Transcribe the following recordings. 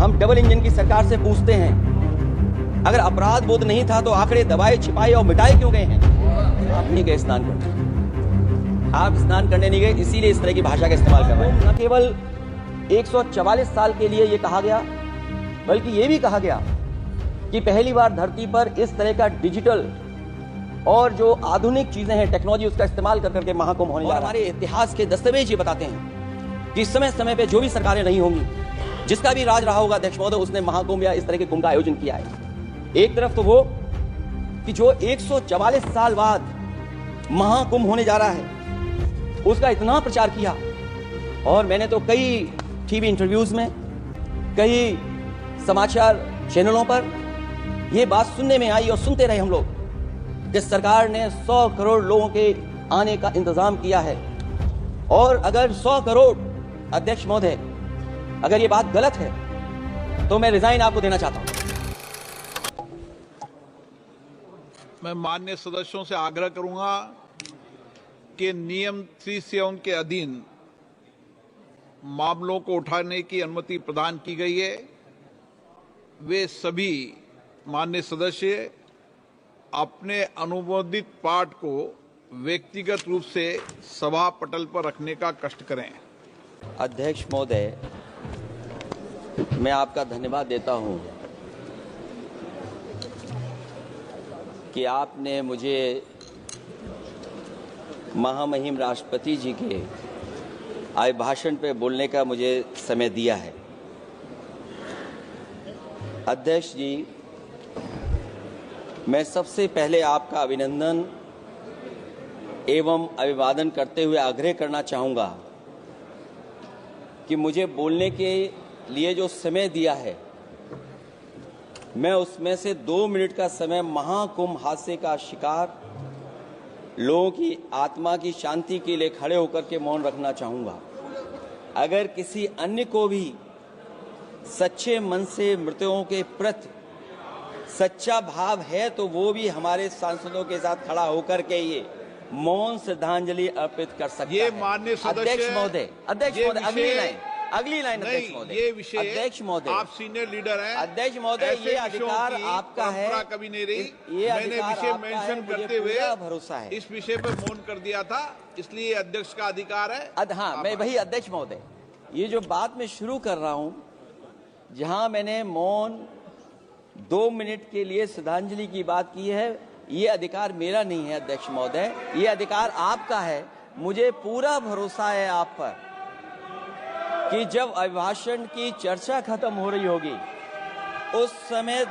हम double engine की सरकार से पूछते हैं, अगर अपराध बोध नहीं था तो आंकड़े दबाए, छिपाए और मिटाए क्यों गए हैं? आप नहीं गए स्नान करने, आप स्नान करने नहीं गए, इसीलिए इस तरह की भाषा का इस्तेमाल कर रहे हैं। न केवल 144 साल के लिए ये कहा गया, बल्कि ये भी कहा गया कि पहली बार धरती पर इस तरह का डिजिटल और जो आधुनिक चीजें हैं, टेक्नोलॉजी, उसका इस्तेमाल कर करके महाकुंभ होने जा रहा है। हमारे इतिहास के दस्तावेज ये बताते हैं कि समय समय पे जो भी सरकारें नहीं होंगी, जिसका भी राज रहा होगा अध्यक्ष महोदय, उसने महाकुंभ या इस तरह के कुंभ का आयोजन किया है। एक तरफ तो वो कि जो 144 साल बाद महाकुंभ होने जा रहा है, उसका इतना प्रचार किया, और मैंने तो कई टीवी इंटरव्यूज में, कई समाचार चैनलों पर यह बात सुनने में आई और सुनते रहे हम लोग कि सरकार ने 100 करोड़ लोगों के आने का इंतजाम किया है। और अगर 100 करोड़, अध्यक्ष महोदय, अगर ये बात गलत है तो मैं रिजाइन आपको देना चाहता हूं। मैं माननीय सदस्यों से आग्रह करूंगा कि नियम 307 के अधीन मामलों को उठाने की अनुमति प्रदान की गई है। वे सभी माननीय सदस्य अपने अनुमोदित पाठ को व्यक्तिगत रूप से सभा पटल पर रखने का कष्ट करें। अध्यक्ष महोदय, मैं आपका धन्यवाद देता हूं कि आपने मुझे महामहिम राष्ट्रपति जी के अभिभाषण पे बोलने का मुझे समय दिया है। अध्यक्ष जी, मैं सबसे पहले आपका अभिनंदन एवं अभिवादन करते हुए आग्रह करना चाहूँगा कि मुझे बोलने के लिए जो समय दिया है, मैं उसमें से 2 मिनट का समय महाकुंभ हादसे का शिकार लोगों की आत्मा की शांति के लिए खड़े होकर के मौन रखना चाहूँगा। अगर किसी अन्य को भी सच्चे मन से मृतकों के प्रति सच्चा भाव है तो वो भी हमारे सांसदों के साथ खड़ा होकर के ये मौन श्रद्धांजलि अर्पित कर सकता है। ये माननीय सदस्य, अध्यक्ष महोदय, अगली लाइन अध्यक्ष महोदय, ये विषय, अध्यक्ष महोदय, आप सीनियर लीडर हैं। अध्यक्ष महोदय, ये अधिकार आपका है, कभी नहीं रही। ये मैंने विषय मेंशन करते हुए भरोसा है, इस विषय पर मौन कर दिया था, इसलिए अध्यक्ष का अधिकार है। हाँ, मैं वही अध्यक्ष महोदय, ये जो बात मैं शुरू कर रहा हूं, जहां मैंने मौन 2 मिनट के लिए श्रद्धांजलि की बात की है, ये अधिकार मेरा नहीं है अध्यक्ष महोदय, ये अधिकार आपका है। मुझे पूरा भरोसा है आप पर कि जब अभिभाषण की चर्चा खत्म हो रही होगी उस समय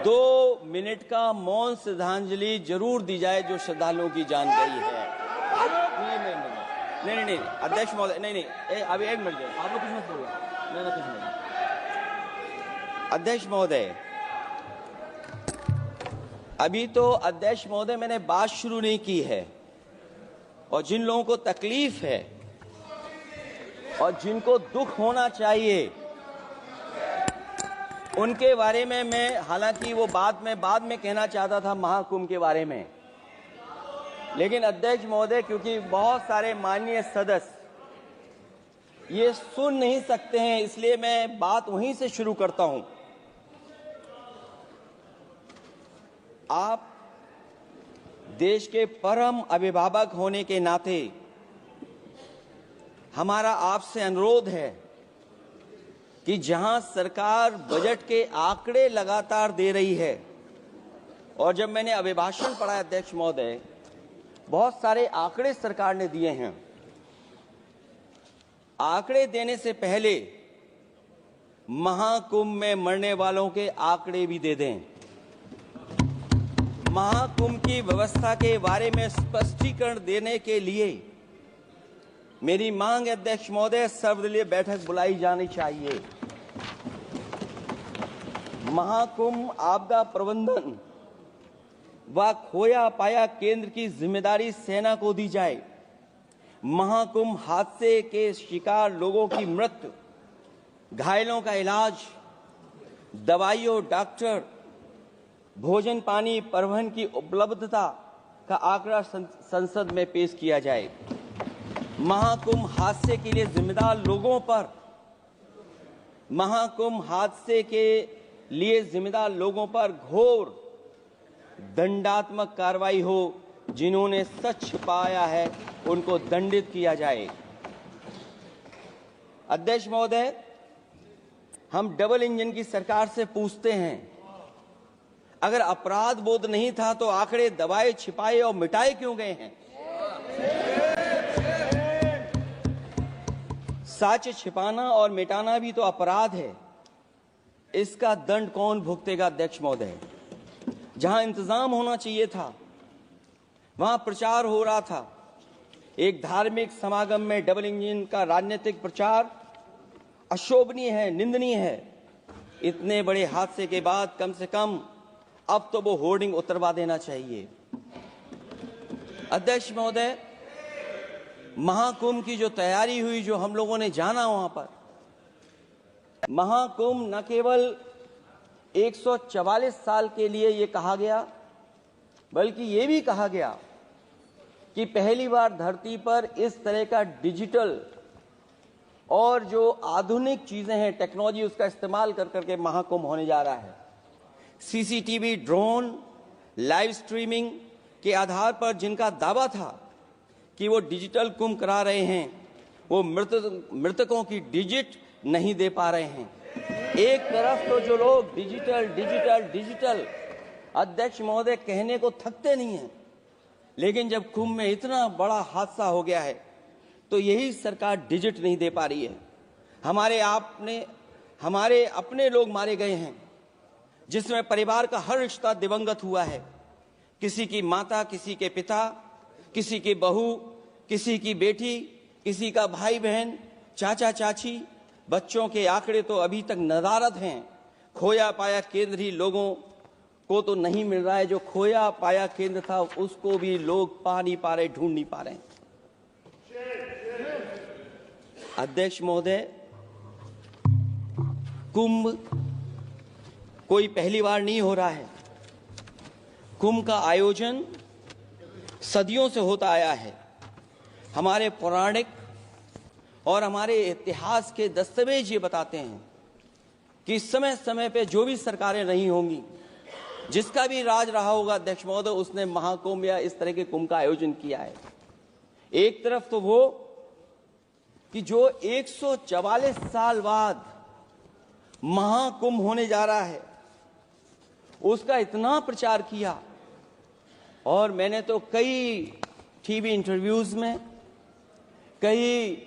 2 मिनट का मौन श्रद्धांजलि जरूर दी जाए जो श्रद्धालुओं की जान गई है। नहीं, अध्यक्ष महोदय, नहीं, अभी 1 मिनट, आप लोग कुछ मत बोलो, मैं कुछ नहीं। अध्यक्ष महोदय, अभी तो अध्यक्ष महोदय मैंने बात शुरू नहीं की है, और जिन लोगों को तकलीफ है और जिनको दुख होना चाहिए उनके बारे में मैं, हालांकि वो बात मैं बाद में कहना चाहता था महाकुंभ के बारे में, लेकिन अध्यक्ष महोदय क्योंकि बहुत सारे माननीय सदस्य ये सुन नहीं सकते हैं, इसलिए मैं बात वहीं से शुरू करता हूं। आप देश के परम अभिभावक होने के नाते हमारा आपसे अनुरोध है कि जहां सरकार बजट के आंकड़े लगातार दे रही है, और जब मैंने अभिभाषण पढ़ा अध्यक्ष महोदय, बहुत सारे आंकड़े सरकार ने दिए हैं। आंकड़े देने से पहले महाकुंभ में मरने वालों के आंकड़े भी दे दें। महाकुंभ की व्यवस्था के बारे में स्पष्टीकरण देने के लिए मेरी मांग अध्यक्ष महोदय, सर्वदलीय बैठक बुलाई जानी चाहिए। महाकुंभ आपदा प्रबंधन व खोया पाया केंद्र की जिम्मेदारी सेना को दी जाए। महाकुंभ हादसे के शिकार लोगों की मृत्यु, घायलों का इलाज, दवाइयों, डॉक्टर, भोजन पानी, परिवहन की उपलब्धता का आंकड़ा संसद में पेश किया जाए। महाकुंभ हादसे के लिए जिम्मेदार लोगों पर महाकुंभ हादसे के लिए जिम्मेदार लोगों पर घोर दंडात्मक कार्रवाई हो। जिन्होंने सच छिपाया है उनको दंडित किया जाए। अध्यक्ष महोदय, हम डबल इंजन की सरकार से पूछते हैं, अगर अपराध बोध नहीं था तो आंकड़े दबाए, छिपाए और मिटाए क्यों गए हैं? साक्ष्य छिपाना और मिटाना भी तो अपराध है। इसका दंड कौन भुगतेगा? अध्यक्ष महोदय, जहां इंतजाम होना चाहिए था वहां प्रचार हो रहा था। एक धार्मिक समागम में डबल इंजन का राजनीतिक प्रचार अशोभनीय है, निंदनीय है। इतने बड़े हादसे के बाद कम से कम अब तो वो होर्डिंग उतरवा देना चाहिए। अध्यक्ष महोदय, महाकुंभ की जो तैयारी हुई, जो हम लोगों ने जाना वहां पर, महाकुंभ न केवल 144 साल के लिए ये कहा गया, बल्कि ये भी कहा गया कि पहली बार धरती पर इस तरह का डिजिटल और जो आधुनिक चीजें हैं, टेक्नोलॉजी, उसका इस्तेमाल कर करके महाकुंभ होने जा रहा है। सीसीटीवी, ड्रोन, लाइव स्ट्रीमिंग के आधार पर जिनका दावा था कि वो डिजिटल कुंभ करा रहे हैं, वो मृतकों की डिजिट नहीं दे पा रहे हैं। एक तरफ तो जो लोग डिजिटल डिजिटल डिजिटल अध्यक्ष महोदय कहने को थकते नहीं हैं, लेकिन जब कुंभ में इतना बड़ा हादसा हो गया है तो यही सरकार डिजिट नहीं दे पा रही है। हमारे अपने लोग मारे गए हैं, जिसमें परिवार का हर रिश्ता दिवंगत हुआ है। किसी की माता, किसी के पिता, किसी की बहू, किसी की बेटी, किसी का भाई बहन, चाचा चाची। बच्चों के आंकड़े तो अभी तक नदारद हैं। खोया पाया केंद्र ही लोगों को तो नहीं मिल रहा है। जो खोया पाया केंद्र था उसको भी लोग पा नहीं पा रहे, ढूंढ नहीं पा रहे। अध्यक्ष महोदय, कुंभ कोई पहली बार नहीं हो रहा है। कुंभ का आयोजन सदियों से होता आया है। हमारे पौराणिक और हमारे इतिहास के दस्तावेज ये बताते हैं कि समय समय पे जो भी सरकारें रही होंगी, जिसका भी राज रहा होगा अध्यक्ष महोदय, उसने महाकुंभ या इस तरह के कुंभ का आयोजन किया है। एक तरफ तो वो कि जो 144 साल बाद महाकुंभ होने जा रहा है, उसका इतना प्रचार किया। और मैंने तो कई टीवी इंटरव्यूज में, कई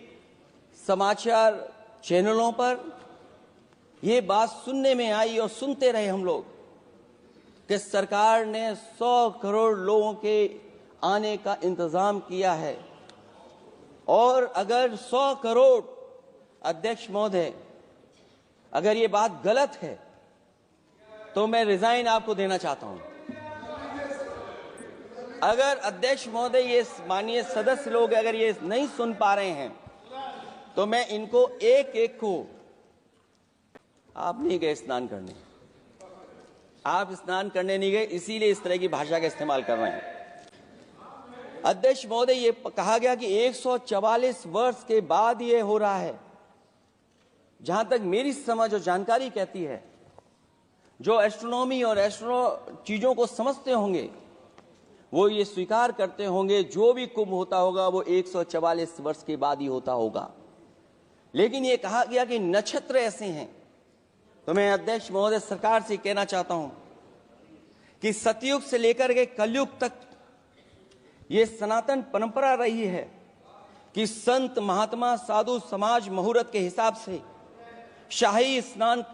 समाचार चैनलों पर यह बात सुनने में आई और सुनते रहे हम लोग कि सरकार ने 100 करोड़ लोगों के आने का इंतजाम किया है। और अगर 100 करोड़, अध्यक्ष महोदय, अगर ये बात गलत है तो मैं रिजाइन आपको देना चाहता हूं। अगर अध्यक्ष महोदय, ये माननीय सदस्य लोग अगर ये नहीं सुन पा रहे हैं तो मैं इनको एक एक को, आप नहीं गए स्नान करने, आप स्नान करने नहीं गए, इसीलिए इस तरह की भाषा का इस्तेमाल कर रहे हैं। अध्यक्ष महोदय, ये कहा गया कि 144 वर्ष के बाद ये हो रहा है। जहां तक मेरी समझ और जानकारी कहती है, जो एस्ट्रोनॉमी और एस्ट्रो चीजों को समझते होंगे वो ये स्वीकार करते होंगे, जो भी कुंभ होता होगा वो 144 वर्ष के बाद ही होता होगा। लेकिन ये कहा गया कि नक्षत्र ऐसे हैं, तो मैं अध्यक्ष महोदय सरकार से कहना चाहता हूं कि सतयुग से लेकर के कलयुग तक ये सनातन परंपरा रही है कि संत, महात्मा, साधु समाज मुहूर्त के हिसाब से शाही स्नान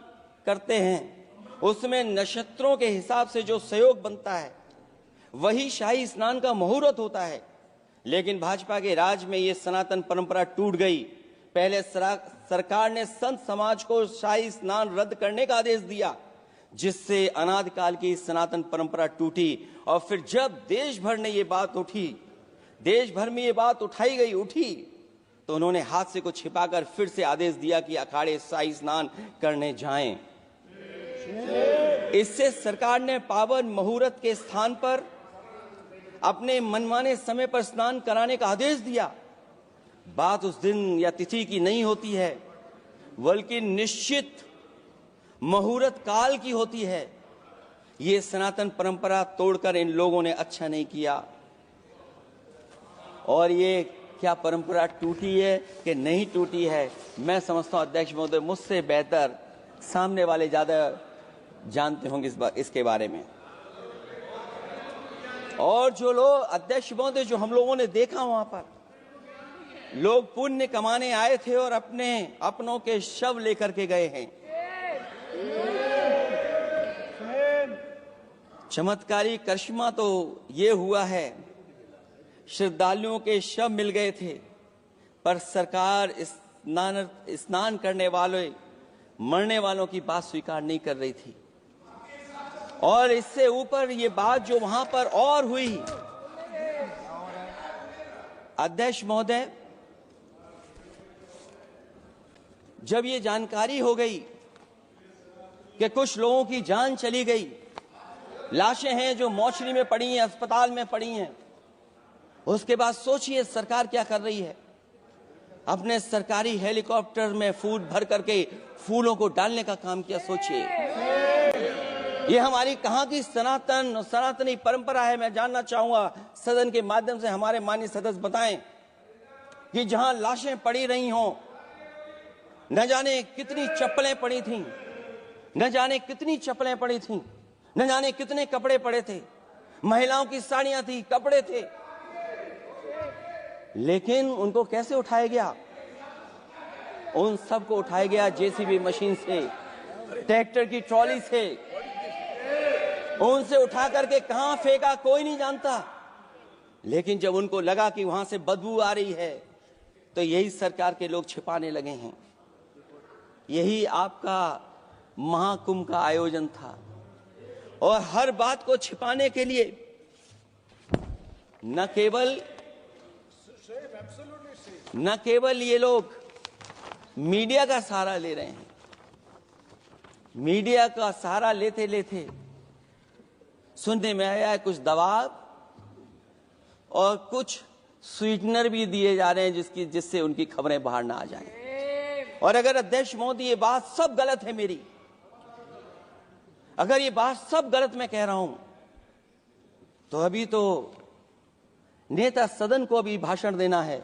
करते हैं। उसमें नक्षत्रों के हिसाब से जो सहयोग बनता है वही शाही स्नान का मुहूर्त होता है। लेकिन भाजपा के राज में ये सनातन परंपरा टूट गई। पहले सरकार ने संत समाज को शाही स्नान रद्द करने का आदेश दिया, जिससे अनादिकाल की सनातन परंपरा टूटी। और फिर जब देश भर में ये बात उठी, तो उन्होंने हादसे को छिपाकर फिर से आदेश दिया कि अखाड़े शाही स्नान करने जाएं। इससे सरकार ने पावन मुहूर्त के स्थान पर अपने मनमाने समय पर स्नान कराने का आदेश दिया। बात उस दिन या तिथि की नहीं होती है, बल्कि निश्चित मुहूर्त काल की होती है। ये सनातन परंपरा तोड़कर इन लोगों ने अच्छा नहीं किया। और ये क्या परंपरा टूटी है कि नहीं टूटी है, मैं समझता हूं अध्यक्ष महोदय मुझसे बेहतर सामने वाले ज्यादा जानते होंगे इसके बारे में। और जो लोग अध्यक्ष महोदय जो हम लोगों ने देखा वहां पर लोग पुण्य कमाने आए थे और अपनों के शव लेकर के गए हैं। चमत्कारी करिश्मा तो ये हुआ है, श्रद्धालुओं के शव मिल गए थे, पर सरकार स्नान करने वाले मरने वालों की बात स्वीकार नहीं कर रही थी। और इससे ऊपर ये बात जो वहां पर और हुई, अध्यक्ष महोदय जब ये जानकारी हो गई कि कुछ लोगों की जान चली गई, लाशें हैं जो मोर्चरी में पड़ी हैं, अस्पताल में पड़ी हैं, उसके बाद सोचिए सरकार क्या कर रही है। अपने सरकारी हेलीकॉप्टर में फूल भर करके फूलों को डालने का काम किया। सोचिए ये हमारी कहां की सनातनी परंपरा है। मैं जानना चाहूंगा सदन के माध्यम से हमारे माननीय सदस्य बताएं कि जहां लाशें पड़ी रही हों, न जाने कितनी चप्पलें पड़ी थीं, न जाने कितनी चप्पलें पड़ी थीं, न जाने कितने कपड़े पड़े थे, महिलाओं की साड़ियां थी, कपड़े थे, लेकिन उनको कैसे उठाया गया? उन सबको उठाया गया जेसीबी मशीन से, ट्रैक्टर की ट्रॉली से। उनसे उठा करके कहां फेंका कोई नहीं जानता, लेकिन जब उनको लगा कि वहां से बदबू आ रही है तो यही सरकार के लोग छिपाने लगे हैं। यही आपका महाकुंभ का आयोजन था। और हर बात को छिपाने के लिए न केवल ये लोग मीडिया का सहारा ले रहे हैं, मीडिया का सहारा लेते लेते सुनने में आया है कुछ दबाव और कुछ स्वीटनर भी दिए जा रहे हैं जिससे उनकी खबरें बाहर ना आ जाएं। और अगर अध्यक्ष मोदी ये बात सब गलत है मेरी, अगर ये बात सब गलत मैं कह रहा हूं, तो अभी तो नेता सदन को अभी भाषण देना है।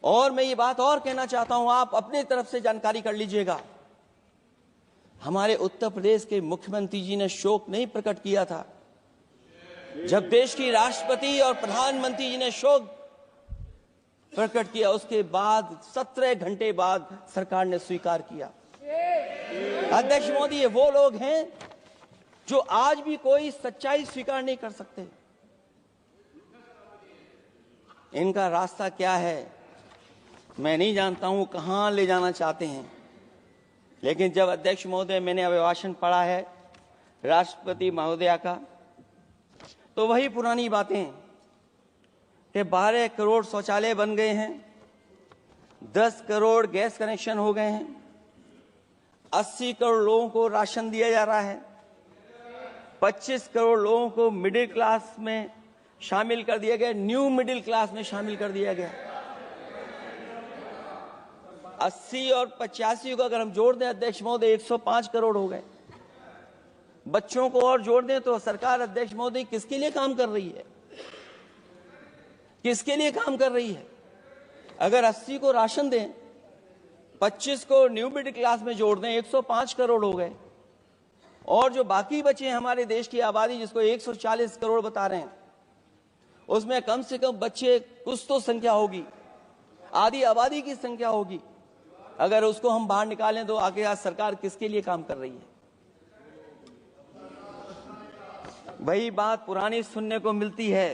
और मैं ये बात और कहना चाहता हूं, आप अपने तरफ से जानकारी कर लीजिएगा। हमारे उत्तर प्रदेश के मुख्यमंत्री जी ने शोक नहीं प्रकट किया था। जब देश की राष्ट्रपति और प्रधानमंत्री जी ने शोक प्रकट किया, उसके बाद 17 घंटे बाद सरकार ने स्वीकार किया। अध्यक्ष मोदी ये वो लोग हैं जो आज भी कोई सच्चाई स्वीकार नहीं कर सकते। इनका रास्ता क्या है मैं नहीं जानता हूं, कहां ले जाना चाहते हैं। लेकिन जब अध्यक्ष महोदय मैंने अभिभाषण पढ़ा है राष्ट्रपति महोदया का, तो वही पुरानी बातें कि 12 करोड़ शौचालय बन गए हैं, 10 करोड़ गैस कनेक्शन हो गए हैं, 80 करोड़ लोगों को राशन दिया जा रहा है, 25 करोड़ लोगों को मिडिल क्लास में शामिल कर दिया गया, न्यू मिडिल क्लास में शामिल कर दिया गया। 80 और 85 को अगर हम जोड़ दें अध्यक्ष महोदय 105 करोड़ हो गए। बच्चों को और जोड़ दें तो सरकार अध्यक्ष महोदय किसके लिए काम कर रही है? किसके लिए काम कर रही है? अगर 80 को राशन दें, 25 को न्यू मिडिल क्लास में जोड़ दें, 105 करोड़ हो गए। और जो बाकी बचे हैं हमारे देश की आबादी जिसको 140 करोड़ बता रहे हैं, उसमें कम से कम बच्चे कुछ तो संख्या होगी, आधी आबादी की संख्या होगी। अगर उसको हम बाहर निकालें तो आगे आज सरकार किसके लिए काम कर रही है? वही बात पुरानी सुनने को मिलती है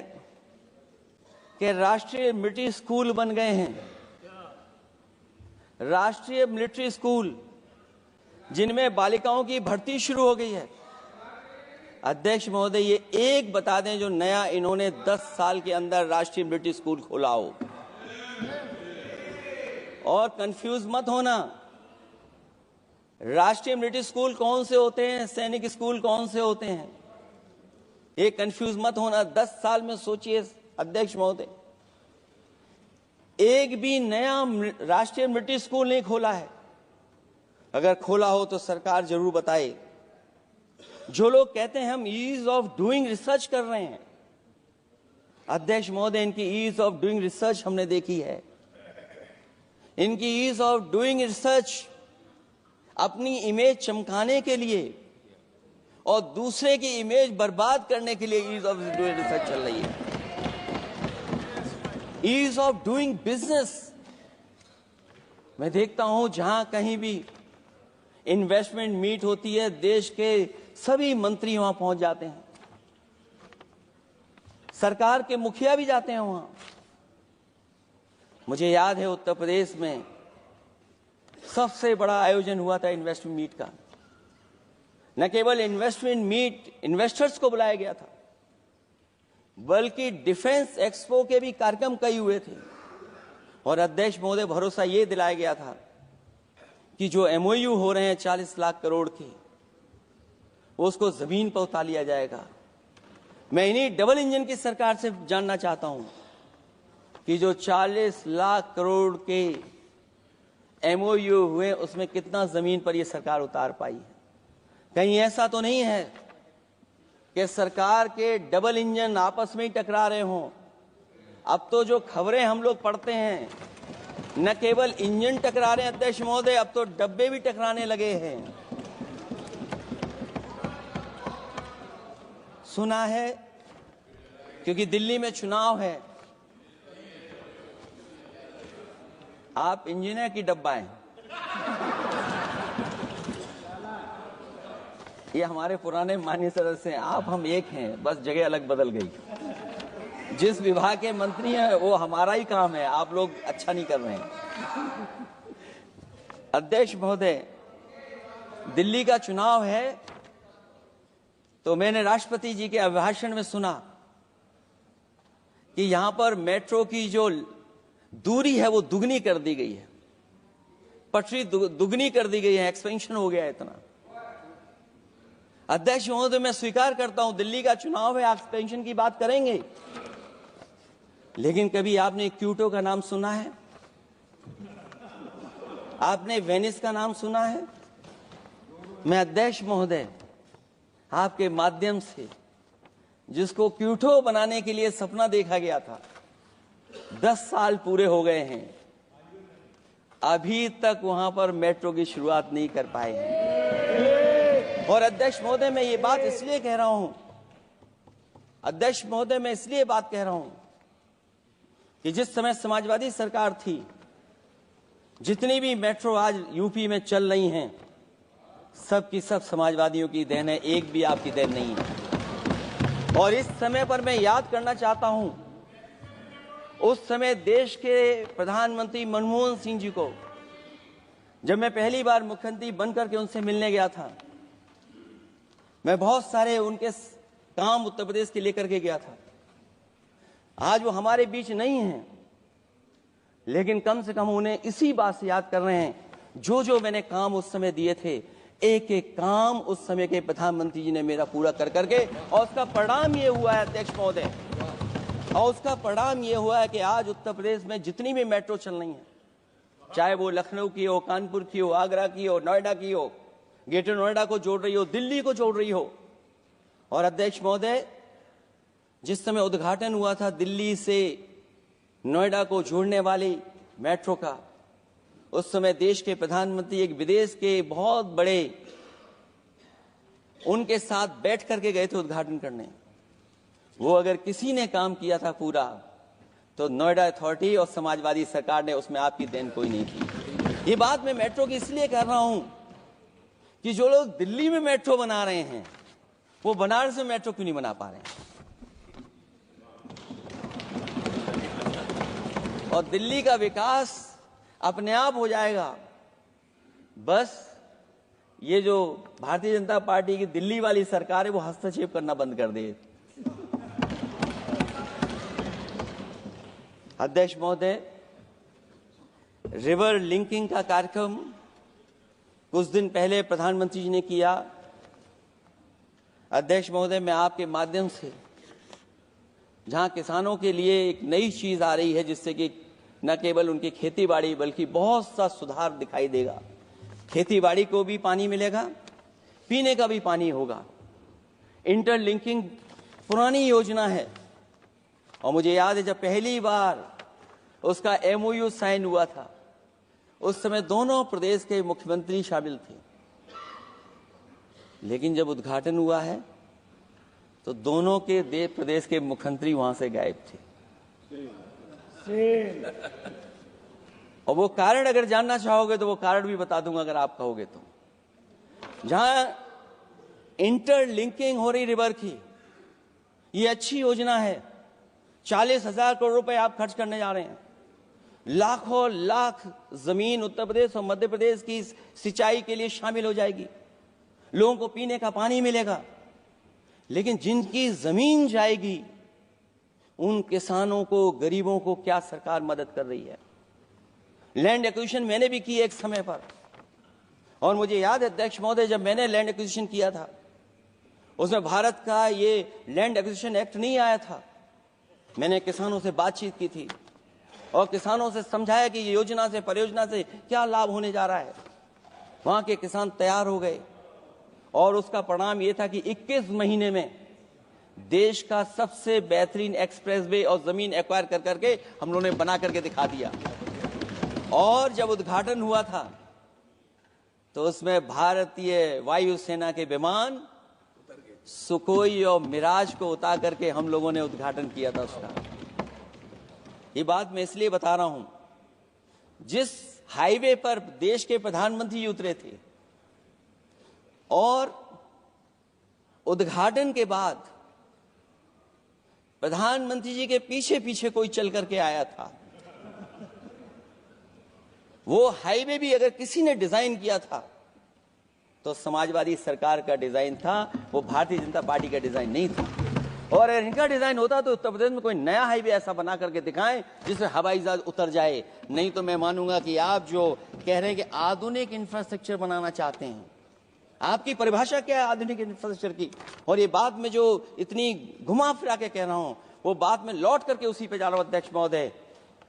कि राष्ट्रीय मिलिट्री स्कूल बन गए हैं, राष्ट्रीय मिलिट्री स्कूल जिनमें बालिकाओं की भर्ती शुरू हो गई है। अध्यक्ष महोदय ये एक बता दें जो नया इन्होंने 10 साल के अंदर राष्ट्रीय मिलिट्री स्कूल खोला हो। और कंफ्यूज मत होना, राष्ट्रीय मिलिट्री स्कूल कौन से होते हैं, सैनिक स्कूल कौन से होते हैं, ये कंफ्यूज मत होना। 10 साल में सोचिए अध्यक्ष महोदय, एक भी नया राष्ट्रीय मिलिट्री स्कूल नहीं खोला है। अगर खोला हो तो सरकार जरूर बताए। जो लोग कहते हैं हम ईज ऑफ डूइंग रिसर्च कर रहे हैं, अध्यक्ष महोदय, इनकी ईज ऑफ डूइंग रिसर्च हमने देखी है। इनकी ईज ऑफ डूइंग रिसर्च अपनी इमेज चमकाने के लिए और दूसरे की इमेज बर्बाद करने के लिए ईज ऑफ डूइंग रिसर्च चल रही है। ईज ऑफ डूइंग बिजनेस, मैं देखता हूं जहां कहीं भी इन्वेस्टमेंट मीट होती है, देश के सभी मंत्री वहां पहुंच जाते हैं, सरकार के मुखिया भी जाते हैं वहां। मुझे याद है उत्तर प्रदेश में सबसे बड़ा आयोजन हुआ था इन्वेस्टमेंट मीट का। न केवल इन्वेस्टमेंट मीट इन्वेस्टर्स को बुलाया गया था, बल्कि डिफेंस एक्सपो के भी कार्यक्रम कई हुए थे। और अध्यक्ष महोदय, भरोसा ये दिलाया गया था कि जो एमओयू हो रहे हैं 40 लाख करोड़ के, उसको जमीन पर उतार लिया जाएगा। मैं इन्हीं डबल इंजन की सरकार से जानना चाहता हूं कि जो 40 लाख करोड़ के एमओयू हुए, उसमें कितना जमीन पर यह सरकार उतार पाई है। कहीं ऐसा तो नहीं है कि सरकार के डबल इंजन आपस में ही टकरा रहे हों। अब तो जो खबरें हम लोग पढ़ते हैं, न केवल इंजन टकरा रहे हैं अध्यक्ष महोदय, अब तो डब्बे भी टकराने लगे हैं। सुना है क्योंकि दिल्ली में चुनाव है, आप इंजीनियर की डब्बा हैं। ये हमारे पुराने माननीय सदस्य हैं, आप हम एक हैं, बस जगह अलग बदल गई। जिस विभाग के मंत्री हैं वो हमारा ही काम है, आप लोग अच्छा नहीं कर रहे हैं। अध्यक्ष महोदय, दिल्ली का चुनाव है तो मैंने राष्ट्रपति जी के अभिभाषण में सुना कि यहां पर मेट्रो की जो दूरी है वो दुगनी कर दी गई है, पटरी दुगनी कर दी गई है, एक्सपेंशन हो गया है इतना। अध्यक्ष महोदय, मैं स्वीकार करता हूं दिल्ली का चुनाव है, एक्सपेंशन की बात करेंगे, लेकिन कभी आपने क्यूटो का नाम सुना है? आपने वेनिस का नाम सुना है? मैं अध्यक्ष महोदय आपके माध्यम से, जिसको क्यूटो बनाने के लिए सपना देखा गया था, 10 साल पूरे हो गए हैं, अभी तक वहां पर मेट्रो की शुरुआत नहीं कर पाए हैं। और अध्यक्ष महोदय, मैं ये बात इसलिए कह रहा हूं, अध्यक्ष महोदय, मैं इसलिए बात कह रहा हूं कि जिस समय समाजवादी सरकार थी, जितनी भी मेट्रो आज यूपी में चल रही हैं, सब की सब समाजवादियों की देन है, एक भी आपकी देन नहीं है। और इस समय पर मैं याद करना चाहता हूं, उस समय देश के प्रधानमंत्री मनमोहन सिंह जी को जब मैं पहली बार मुख्यमंत्री बनकर के उनसे मिलने गया था, मैं बहुत सारे उनके काम उत्तर प्रदेश के लेकर के गया था। आज वो हमारे बीच नहीं हैं, लेकिन कम से कम उन्हें इसी बात से याद कर रहे हैं, जो जो मैंने काम उस समय दिए थे, एक एक काम उस समय के प्रधानमंत्री जी ने मेरा पूरा कर करके, और उसका परिणाम ये हुआ है अध्यक्ष महोदय, और उसका परिणाम ये हुआ है कि आज उत्तर प्रदेश में जितनी भी मेट्रो चल रही है, चाहे वो लखनऊ की हो, कानपुर की हो, आगरा की हो, नोएडा की हो, ग्रेटर नोएडा को जोड़ रही हो, दिल्ली को जोड़ रही हो। और अध्यक्ष महोदय, जिस समय उद्घाटन हुआ था दिल्ली से नोएडा को जोड़ने वाली मेट्रो का, उस समय देश के प्रधानमंत्री एक विदेश के बहुत बड़े उनके साथ बैठ करके गए थे उद्घाटन करने। वो अगर किसी ने काम किया था पूरा, तो नोएडा अथॉरिटी और समाजवादी सरकार ने, उसमें आपकी देन कोई नहीं थी। ये बात मैं मेट्रो की इसलिए कर रहा हूं कि जो लोग दिल्ली में मेट्रो बना रहे हैं, वो बनारस में मेट्रो क्यों नहीं बना पा रहे हैं? और दिल्ली का विकास अपने आप हो जाएगा, बस ये जो भारतीय जनता पार्टी की दिल्ली वाली सरकार है वो हस्तक्षेप करना बंद कर दे। अध्यक्ष महोदय, रिवर लिंकिंग का कार्यक्रम कुछ दिन पहले प्रधानमंत्री जी ने किया। अध्यक्ष महोदय, मैं आपके माध्यम से, जहां किसानों के लिए एक नई चीज आ रही है, जिससे कि न केवल उनकी खेती-बाड़ी बल्कि बहुत सा सुधार दिखाई देगा। खेती-बाड़ी को भी पानी मिलेगा, पीने का भी पानी होगा। इंटरलिंकिंग पुरानी योजना है और मुझे याद है जब पहली बार उसका MOU साइन हुआ था, उस समय दोनों प्रदेश के मुख्यमंत्री शामिल थे, लेकिन जब उद्घाटन हुआ है तो दोनों के प्रदेश के मुख्यमंत्री वहां से गायब थे। और वो कारण अगर जानना चाहोगे तो वो कारण भी बता दूंगा अगर आप कहोगे तो। जहां इंटरलिंकिंग हो रही रिवर की, ये अच्छी योजना है। 40,000 करोड़ रुपए आप खर्च करने जा रहे हैं। लाखों लाख जमीन उत्तर प्रदेश और मध्य प्रदेश की सिंचाई के लिए शामिल हो जाएगी। लोगों को पीने का पानी मिलेगा, लेकिन जिनकी जमीन जाएगी उन किसानों को, गरीबों को क्या सरकार मदद कर रही है? लैंड एक्विजिशन मैंने भी की एक समय पर, और मुझे याद है अध्यक्ष महोदय जब मैंने लैंड एक्विजिशन किया था उसमें भारत का ये लैंड एक्विजिशन एक्ट नहीं आया था। मैंने किसानों से बातचीत की थी और किसानों से समझाया कि ये योजना से, परियोजना से क्या लाभ होने जा रहा है। वहां के किसान तैयार हो गए और उसका परिणाम ये था कि 21 महीने में देश का सबसे बेहतरीन एक्सप्रेसवे और जमीन एक्वायर कर करके हम लोगों ने बना करके दिखा दिया। और जब उद्घाटन हुआ था तो उसमें भारतीय वायुसेना के विमान सुखोई और मिराज को उतार करके हम लोगों ने उद्घाटन किया था उसका। ये बात मैं इसलिए बता रहा हूं, जिस हाईवे पर देश के प्रधानमंत्री उतरे थे और उद्घाटन के बाद प्रधानमंत्री जी के पीछे पीछे कोई चल करके आया था। वो हाईवे भी अगर किसी ने डिजाइन किया था तो समाजवादी सरकार का डिजाइन था, वो भारतीय जनता पार्टी का डिजाइन नहीं था। और अगर इनका डिजाइन होता तो उत्तर प्रदेश में कोई नया हाईवे ऐसा बना करके दिखाएं जिसमें हवाई जहाज उतर जाए। नहीं तो मैं मानूंगा कि आप जो कह रहे हैं कि आधुनिक इंफ्रास्ट्रक्चर बनाना चाहते हैं, आपकी परिभाषा क्या है आधुनिक इंफ्रास्ट्रक्चर की? और ये बात में जो इतनी घुमा फिरा के कह रहा हूं वो बात में लौट करके उसी पे जा रहा हूं अध्यक्ष महोदय।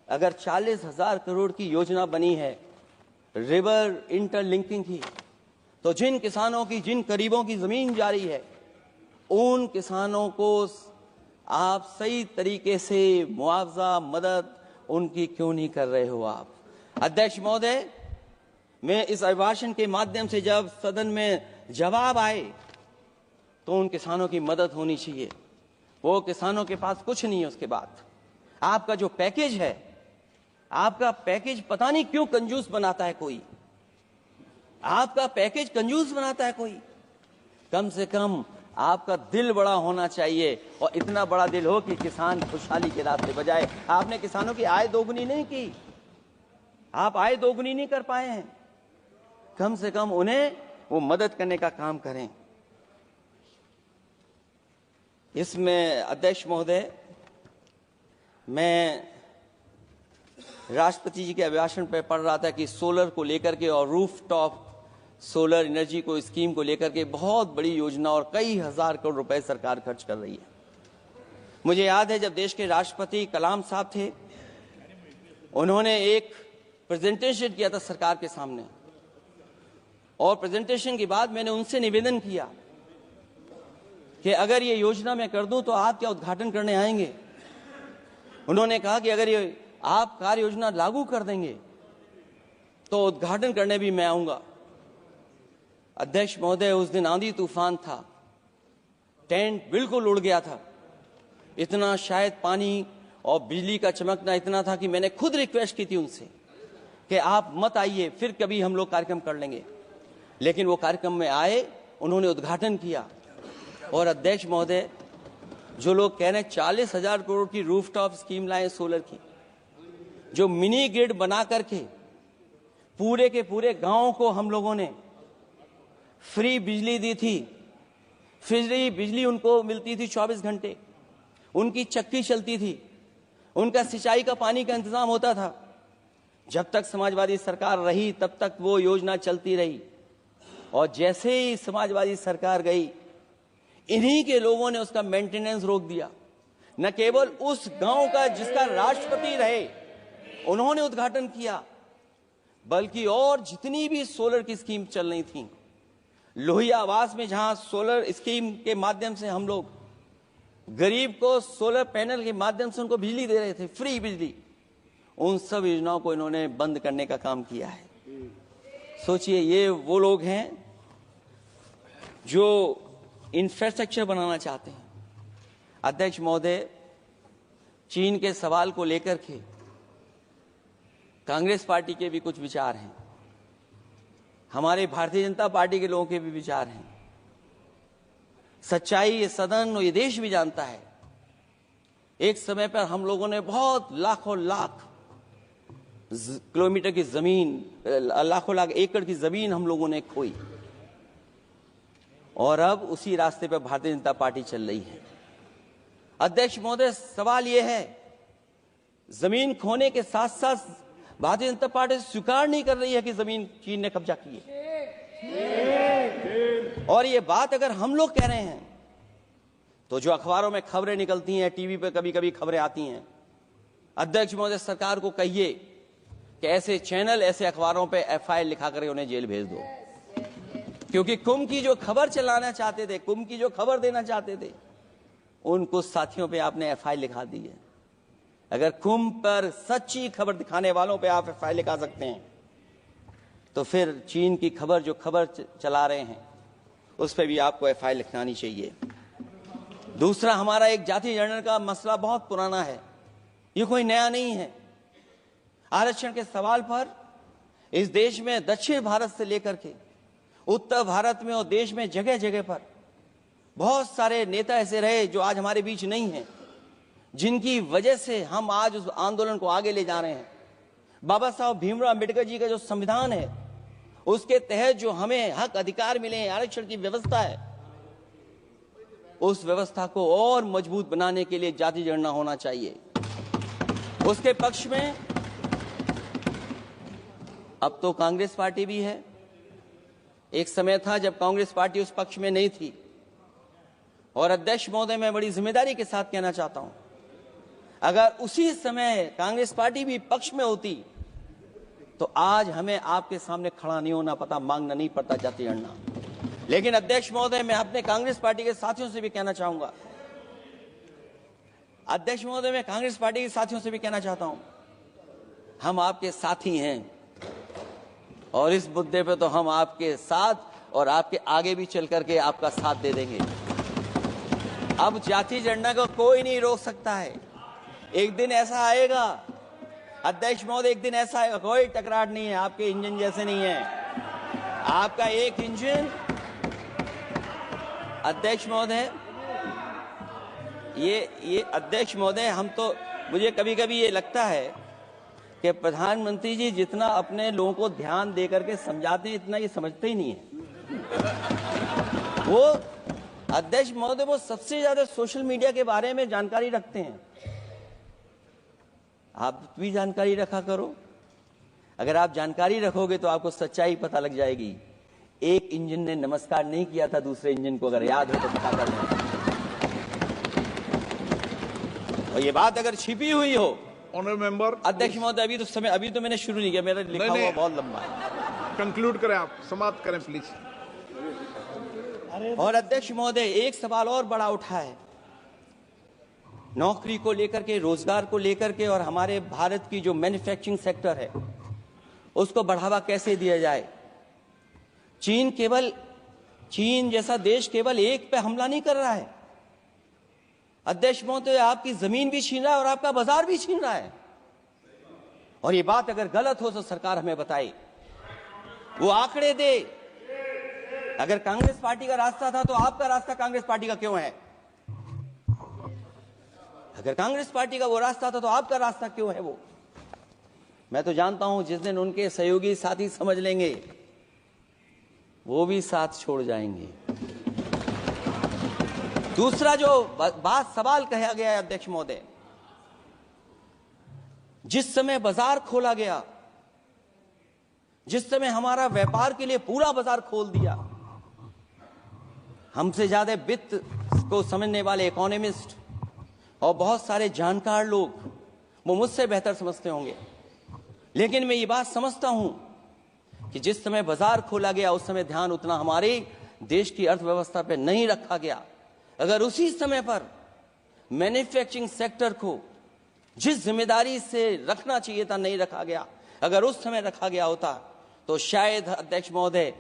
अगर 40,000 करोड़ की योजना बनी है रिवर इंटरलिंकिंग की, तो जिन किसानों की, जिन गरीबों की जमीन जा रही है उन किसानों को आप सही तरीके से मुआवजा, मदद उनकी क्यों नहीं कर रहे हो आप? अध्यक्ष महोदय, मैं इस अभिभाषण के माध्यम से जब सदन में जवाब आए तो उन किसानों की मदद होनी चाहिए। वो किसानों के पास कुछ नहीं है। उसके बाद आपका जो पैकेज है, आपका पैकेज पता नहीं क्यों कंजूस बनाता है कोई। आपका पैकेज कंजूस बनाता है कोई। कम से कम आपका दिल बड़ा होना चाहिए और इतना बड़ा दिल हो कि किसान खुशहाली के रास्ते बजाए। आपने किसानों की आय दोगुनी नहीं की, आप आय दोगुनी नहीं कर पाए हैं। कम से कम उन्हें वो मदद करने का काम करें। इसमें अध्यक्ष महोदय, मैं राष्ट्रपति जी के अभिभाषण पर पढ़ रहा था कि सोलर को लेकर के और रूफटॉप सोलर एनर्जी को, स्कीम को लेकर के बहुत बड़ी योजना और कई हजार करोड़ रुपए सरकार खर्च कर रही है। मुझे याद है जब देश के राष्ट्रपति कलाम साहब थे, उन्होंने एक प्रेजेंटेशन किया था सरकार के सामने, और प्रेजेंटेशन के बाद मैंने उनसे निवेदन किया कि अगर ये योजना मैं कर दूं तो आप क्या उद्घाटन करने आएंगे? उन्होंने कहा कि अगर ये आप कार्य योजना लागू कर देंगे तो उद्घाटन करने भी मैं आऊंगा। अध्यक्ष महोदय, उस दिन आंधी तूफान था, टेंट बिल्कुल उड़ गया था। इतना शायद पानी और बिजली का चमकना इतना था कि मैंने खुद रिक्वेस्ट की थी उनसे कि आप मत आइए, फिर कभी हम लोग कार्यक्रम कर लेंगे। लेकिन वो कार्यक्रम में आए, उन्होंने उद्घाटन किया। और अध्यक्ष महोदय, जो लोग कह रहे हैं 40,000 करोड़ की रूफटॉप स्कीम लाए सोलर की, जो मिनी ग्रिड बना करके पूरे के पूरे गांव को हम लोगों ने फ्री बिजली दी थी। फ्री बिजली उनको मिलती थी 24 घंटे, उनकी चक्की चलती थी, उनका सिंचाई का पानी का इंतजाम होता था। जब तक समाजवादी सरकार रही तब तक वो योजना चलती रही, और जैसे ही समाजवादी सरकार गई, इन्हीं के लोगों ने उसका मेंटेनेंस रोक दिया। न केवल उस गांव का जिसका राष्ट्रपति रहे, उन्होंने उद्घाटन किया, बल्कि और जितनी भी सोलर की स्कीम चल रही थी, लोहिया आवास में जहां सोलर स्कीम के माध्यम से हम लोग गरीब को सोलर पैनल के माध्यम से उनको बिजली दे रहे थे, फ्री बिजली, उन सब योजनाओं को इन्होंने बंद करने का काम किया है। सोचिए, ये वो लोग हैं जो इंफ्रास्ट्रक्चर बनाना चाहते हैं। अध्यक्ष महोदय, चीन के सवाल को लेकर के कांग्रेस पार्टी के भी कुछ विचार हैं, हमारे भारतीय जनता पार्टी के लोगों के भी विचार हैं। सच्चाई ये सदन और ये देश भी जानता है, एक समय पर हम लोगों ने बहुत लाखों लाख किलोमीटर की जमीन, लाखों लाख एकड़ की जमीन हम लोगों ने खोई, और अब उसी रास्ते पर भारतीय जनता पार्टी चल रही है। अध्यक्ष महोदय, सवाल यह है, जमीन खोने के साथ साथ भारतीय जनता पार्टी स्वीकार नहीं कर रही है कि जमीन चीन ने कब्जा की है। और ये बात अगर हम लोग कह रहे हैं, तो जो अखबारों में खबरें निकलती हैं, टीवी पे कभी कभी खबरें आती हैं, अध्यक्ष महोदय सरकार को कहिए कि ऐसे चैनल, ऐसे अखबारों पे एफआईआर लिखा कर उन्हें जेल भेज दो, क्योंकि कुंभ की जो खबर चलाना चाहते थे, कुंभ की जो खबर देना चाहते थे, उन कुछ साथियों पे आपने एफआईआर लिखा दी है। अगर कुंभ पर सच्ची खबर दिखाने वालों पे आप एफआईआर लिखा सकते हैं, तो फिर चीन की खबर, जो खबर चला रहे हैं, उस पर भी आपको एफआईआर लिखानी चाहिए। दूसरा, हमारा एक जाति जनगणना का मसला बहुत पुराना है, ये कोई नया नहीं है। आरक्षण के सवाल पर इस देश में दक्षिण भारत से लेकर के उत्तर भारत में और देश में जगह जगह पर बहुत सारे नेता ऐसे रहे जो आज हमारे बीच नहीं हैं, जिनकी वजह से हम आज उस आंदोलन को आगे ले जा रहे हैं। बाबा साहब भीमराव अम्बेडकर जी का जो संविधान है, उसके तहत जो हमें हक अधिकार मिले हैं, आरक्षण की व्यवस्था है, उस व्यवस्था को और मजबूत बनाने के लिए जाति जनगणना होना चाहिए। उसके पक्ष में अब तो कांग्रेस पार्टी भी है। एक समय था जब कांग्रेस पार्टी उस पक्ष में नहीं थी, और अध्यक्ष महोदय, मैं बड़ी जिम्मेदारी के साथ कहना चाहता हूं, अगर उसी समय कांग्रेस पार्टी भी पक्ष में होती, तो आज हमें आपके सामने खड़ा नहीं होना पता, मांगना नहीं पड़ता जाति जनगणना। लेकिन अध्यक्ष महोदय, मैं अपने कांग्रेस पार्टी के साथियों से भी कहना चाहूंगा, अध्यक्ष महोदय, मैं कांग्रेस पार्टी के साथियों से भी कहना चाहता हूं, हम आपके साथी हैं, और इस मुद्दे पे तो हम आपके साथ और आपके आगे भी चल करके आपका साथ दे देंगे। अब जाति जनगणना को कोई नहीं रोक सकता है। एक दिन ऐसा आएगा अध्यक्ष महोदय, एक दिन ऐसा आएगा, कोई टकराट नहीं है, आपके इंजन जैसे नहीं है, आपका एक इंजन। अध्यक्ष महोदय, ये अध्यक्ष महोदय, हम तो, मुझे कभी कभी ये लगता है कि प्रधानमंत्री जी जितना अपने लोगों को ध्यान दे करके समझाते हैं, इतना ये समझते ही नहीं है। वो अध्यक्ष महोदय, वो सबसे ज्यादा सोशल मीडिया के बारे में जानकारी रखते हैं। आप भी जानकारी रखा करो। अगर आप जानकारी रखोगे तो आपको सच्चाई पता लग जाएगी। एक इंजन ने नमस्कार नहीं किया था दूसरे इंजन को, अगर याद हो तो पता कर लें। और ये बात अगर छिपी हुई हो, ऑनरेबल मेंबर, अध्यक्ष महोदय, अभी तो मैंने शुरू नहीं किया, मेरा लिखा हुआ बहुत लंबा है। कंक्लूड करें, आप समाप्त करें प्लीज। और अध्यक्ष महोदय, एक सवाल और बड़ा उठा है, नौकरी को लेकर के, रोजगार को लेकर के, और हमारे भारत की जो मैन्युफैक्चरिंग सेक्टर है, उसको बढ़ावा कैसे दिया जाए। चीन जैसा देश केवल एक पे हमला नहीं कर रहा है अध्यक्ष महोदय, आपकी जमीन भी छीन रहा है और आपका बाजार भी छीन रहा है। और ये बात अगर गलत हो तो सरकार हमें बताए, वो आंकड़े दे। अगर कांग्रेस पार्टी का रास्ता था तो आपका रास्ता कांग्रेस पार्टी का क्यों है? अगर कांग्रेस पार्टी का वो रास्ता था तो आपका रास्ता क्यों है वो? मैं तो जानता हूं जिस दिन उनके सहयोगी साथी समझ लेंगे, वो भी साथ छोड़ जाएंगे। दूसरा जो सवाल कहा गया है अध्यक्ष महोदय, जिस समय बाजार खोला गया, जिस समय हमारा व्यापार के लिए पूरा बाजार खोल दिया, हमसे ज्यादा वित्त को समझने वाले इकोनॉमिस्ट और बहुत सारे जानकार लोग, वो मुझसे बेहतर समझते होंगे, लेकिन मैं ये बात समझता हूं कि जिस समय बाजार खोला गया उस समय ध्यान उतना हमारे देश की अर्थव्यवस्था पर नहीं रखा गया। अगर उसी समय पर मैन्युफैक्चरिंग सेक्टर को जिस जिम्मेदारी से रखना चाहिए था नहीं रखा गया, अगर उस समय रखा गया होता तो शायद अध्यक्ष महोदय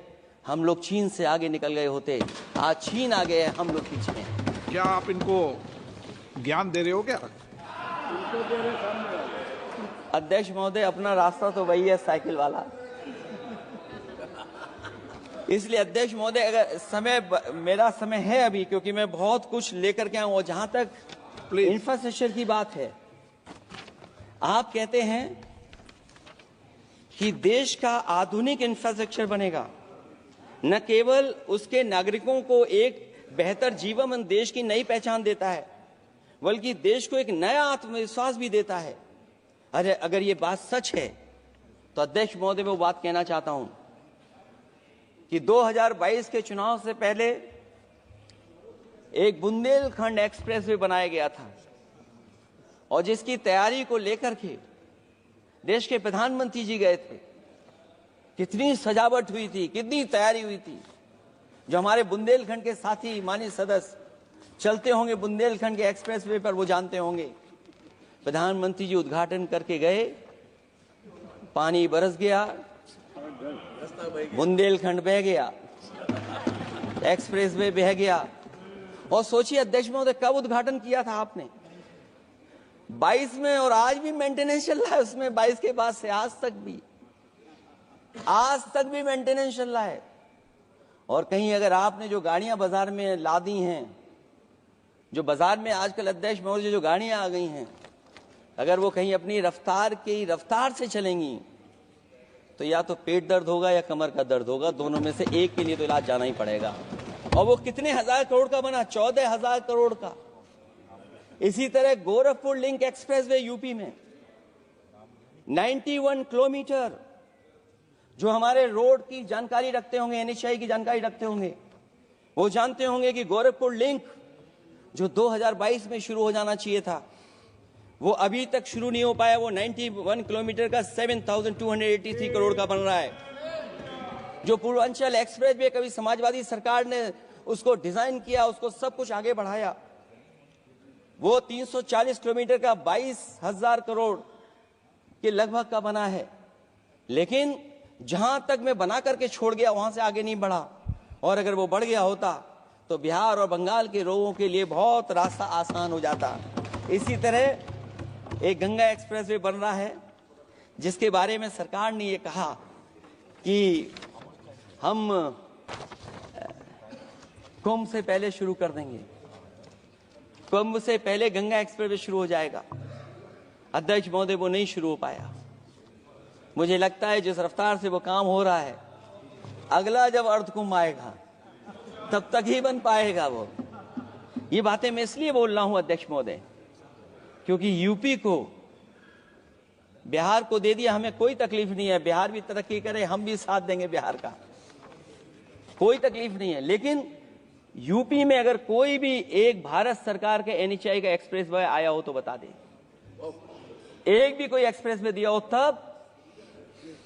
हम लोग चीन से आगे निकल गए होते। आज चीन आगे है, हम लोग पीछे हैं। क्या आप इनको ज्ञान दे रहे हो क्या? अध्यक्ष महोदय अपना रास्ता तो वही है, साइकिल वाला। इसलिए अध्यक्ष महोदय अगर समय मेरा समय है अभी, क्योंकि मैं बहुत कुछ लेकर के आऊं। और जहां तक इंफ्रास्ट्रक्चर की बात है, आप कहते हैं कि देश का आधुनिक इंफ्रास्ट्रक्चर बनेगा, न केवल उसके नागरिकों को एक बेहतर जीवन देश की नई पहचान देता है, बल्कि देश को एक नया आत्मविश्वास भी देता है। अरे अगर ये बात सच है तो अध्यक्ष महोदय मैं वो बात कहना चाहता हूं कि 2022 के चुनाव से पहले एक बुंदेलखंड एक्सप्रेसवे बनाया गया था और जिसकी तैयारी को लेकर के देश के प्रधानमंत्री जी गए थे। कितनी सजावट हुई थी, कितनी तैयारी हुई थी। जो हमारे बुंदेलखंड के साथी माननीय सदस्य चलते होंगे बुंदेलखंड के एक्सप्रेसवे पर, वो जानते होंगे प्रधानमंत्री जी उद्घाटन करके गए, पानी बरस गया, बुंदेलखंड बह गया, एक्सप्रेसवे बह गया। और सोचिए अध्यक्ष महोदय कब उद्घाटन किया था आपने? 22 में, और आज भी मेंटेनेंस चल रहा है उसमें। 22 के बाद से आज तक भी मेंटेनेंस चल रहा है। और कहीं अगर आपने जो गाड़ियां बाजार में ला दी हैं, जो बाजार में आजकल अध्यक्ष महोदय जो गाड़ियां आ गई हैं, अगर वो कहीं अपनी रफ्तार से चलेंगी तो या तो पेट दर्द होगा या कमर का दर्द होगा, दोनों में से एक के लिए तो इलाज जाना ही पड़ेगा। और वो कितने हजार करोड़ का बना? 14,000 करोड़ का। इसी तरह गोरखपुर लिंक एक्सप्रेसवे यूपी में 91 किलोमीटर। जो हमारे रोड की जानकारी रखते होंगे, एनएचआई की जानकारी रखते होंगे, वो जानते होंगे कि गोरखपुर लिंक जो 2022 में शुरू हो जाना चाहिए था, वो अभी तक शुरू नहीं हो पाया। वो 91 किलोमीटर का 7,283 करोड़ का बन रहा है। जो पूर्वांचल एक्सप्रेसवे कभी समाजवादी सरकार ने उसको डिजाइन किया, उसको सब कुछ आगे बढ़ाया, वो 340 किलोमीटर का 22,000 करोड़ के लगभग का बना है। लेकिन जहां तक मैं बना करके छोड़ गया वहां से आगे नहीं बढ़ा। और अगर वो बढ़ गया होता तो बिहार और बंगाल के लोगों के लिए बहुत रास्ता आसान हो जाता। इसी तरह एक गंगा एक्सप्रेसवे बन रहा है, जिसके बारे में सरकार ने ये कहा कि हम कुंभ से पहले शुरू कर देंगे, कुंभ से पहले गंगा एक्सप्रेसवे शुरू हो जाएगा। अध्यक्ष महोदय वो नहीं शुरू हो पाया। मुझे लगता है जिस रफ्तार से वो काम हो रहा है, अगला जब अर्ध कुंभ आएगा तब तक ही बन पाएगा वो। ये बातें मैं इसलिए बोल रहा हूं अध्यक्ष महोदय, क्योंकि यूपी को बिहार को दे दिया, हमें कोई तकलीफ नहीं है। बिहार भी तरक्की करे, हम भी साथ देंगे बिहार का, कोई तकलीफ नहीं है। लेकिन यूपी में अगर कोई भी एक भारत सरकार के एनएचआई का एक्सप्रेसवे आया हो तो बता दे। एक भी कोई एक्सप्रेसवे दिया हो तब,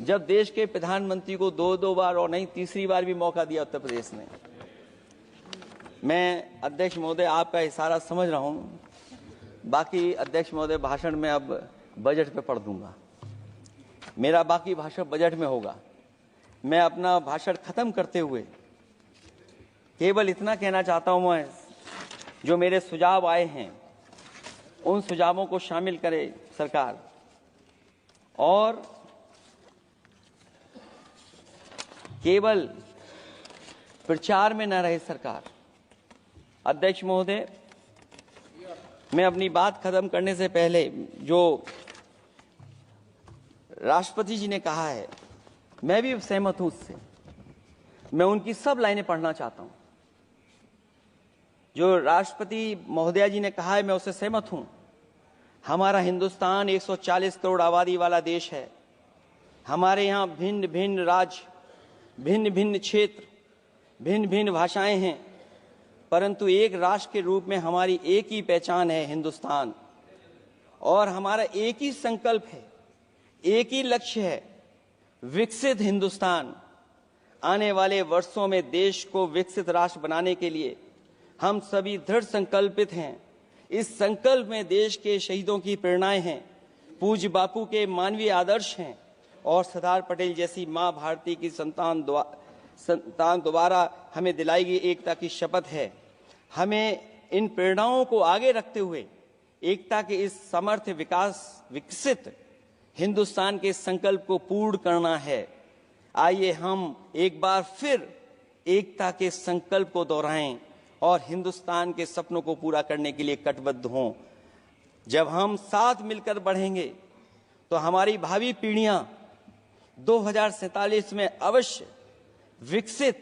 जब देश के प्रधानमंत्री को 2 बार और नहीं तीसरी बार भी मौका दिया उत्तर प्रदेश ने। मैं अध्यक्ष महोदय आपका इशारा समझ रहा हूं। बाकी अध्यक्ष महोदय भाषण में अब बजट पे पढ़ दूंगा, मेरा बाकी भाषण बजट में होगा। मैं अपना भाषण खत्म करते हुए केवल इतना कहना चाहता हूं, मैं जो मेरे सुझाव आए हैं उन सुझावों को शामिल करे सरकार, और केवल प्रचार में न रहे सरकार। अध्यक्ष महोदय, मैं अपनी बात खत्म करने से पहले जो राष्ट्रपति जी ने कहा है, मैं भी सहमत हूं उससे। मैं उनकी सब लाइनें पढ़ना चाहता हूं। जो राष्ट्रपति महोदया जी ने कहा है मैं उससे सहमत हूं। हमारा हिंदुस्तान 140 करोड़ आबादी वाला देश है। हमारे यहाँ भिन्न भिन्न राज्य, भिन्न भिन्न क्षेत्र, भिन्न भिन्न भाषाएं हैं, परंतु एक राष्ट्र के रूप में हमारी एक ही पहचान है, हिंदुस्तान। और हमारा एक ही संकल्प है, एक ही लक्ष्य है, विकसित हिंदुस्तान। आने वाले वर्षों में देश को विकसित राष्ट्र बनाने के लिए हम सभी दृढ़ संकल्पित हैं। इस संकल्प में देश के शहीदों की प्रेरणाएं हैं, पूज्य बापू के मानवीय आदर्श हैं और सरदार पटेल जैसी मां भारती की संतान द्वारा हमें दिलाई गई एकता की शपथ है। हमें इन प्रेरणाओं को आगे रखते हुए एकता के इस समर्थ विकसित हिंदुस्तान के संकल्प को पूर्ण करना है। आइए हम एक बार फिर एकता के संकल्प को दोहराएं और हिंदुस्तान के सपनों को पूरा करने के लिए कटिबद्ध हों। जब हम साथ मिलकर बढ़ेंगे तो हमारी भावी पीढ़ियां 2047 में अवश्य विकसित,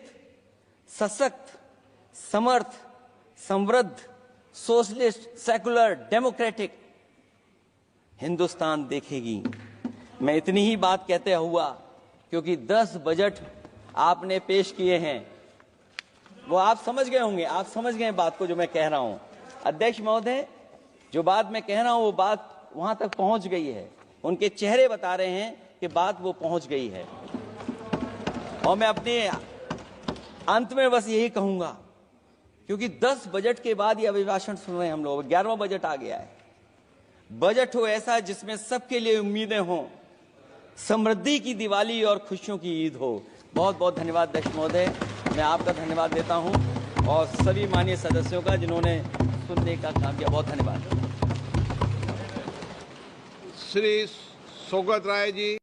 सशक्त, समर्थ, समृद्ध, सोशलिस्ट, सेकुलर, डेमोक्रेटिक हिंदुस्तान देखेगी। मैं इतनी ही बात कहते हुआ, क्योंकि 10 बजट आपने पेश किए हैं, वो आप समझ गए होंगे, आप समझ गए बात को जो मैं कह रहा हूं। अध्यक्ष महोदय, जो बात मैं कह रहा हूं वो बात वहां तक पहुंच गई है। उनके चेहरे बता रहे हैं कि बात वो पहुंच गई है। और मैं अपने अंत में बस यही कहूंगा, क्योंकि 10 बजट के बाद ये अभिभाषण सुन रहे हैं हम लोग, 11वां बजट आ गया है। बजट हो ऐसा जिसमें सबके लिए उम्मीदें हों, समृद्धि की दिवाली और खुशियों की ईद हो। बहुत बहुत धन्यवाद अध्यक्ष महोदय, मैं आपका धन्यवाद देता हूं और सभी माननीय सदस्यों का जिन्होंने सुनने का काम किया। बहुत धन्यवाद। श्री सौगत राय जी।